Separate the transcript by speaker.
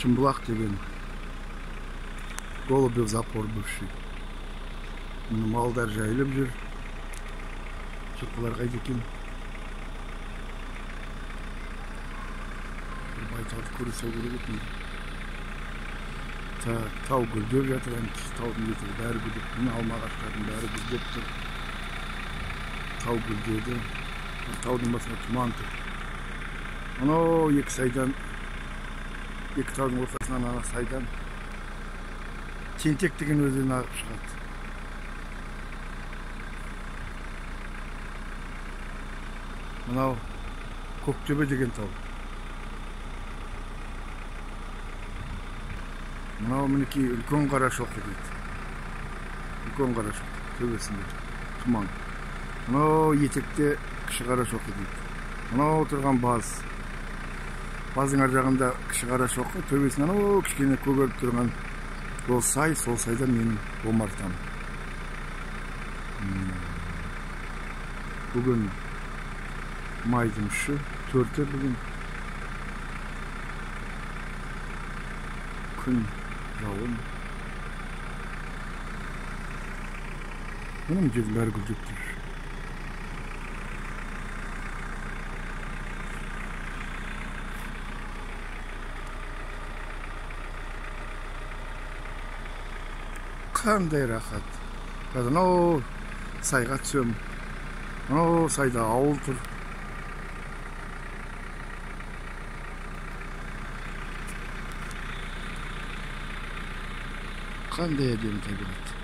Speaker 1: Чымбулак деген Голубев запор бывший. Мына малдар жайылып жүр. Жылқылар қайда екен? Bir байталды көрсе керек еді. Тау гүлдеп жатыр, таудың беті бәрі гүлдеп, мына алма ағаштардың бәрі гүлдеп тұр. Тау гүлдеді. Таудың басында тұман тұр. Анау екі сайдан, екі таудың ортасынан ана сайдан Тентек деген өзен ағып шығады. Мынау Көктөбе деген тау. Мынау мінекей үлкен Қарашоқы дейді. Үлкен Қарашоқы, төбесінде тұман. Мынау етекте Кіші Қарашоқы дейді. Мынау тұрған Баз. Баздың ар жағында Кіші Қарашоқы, төбесінен анау кішкене көгеріп тұрған ол сай, сол сайдан менің омартам. Бүгін майдың 4-і бүгін. Күн жауын. Мұның жердің бәрі гүлдеп тұр. Қандай рахат. Қазір анау сайға түсем. Анау сайда ауыл тұр. Қандай әдемі табиғат.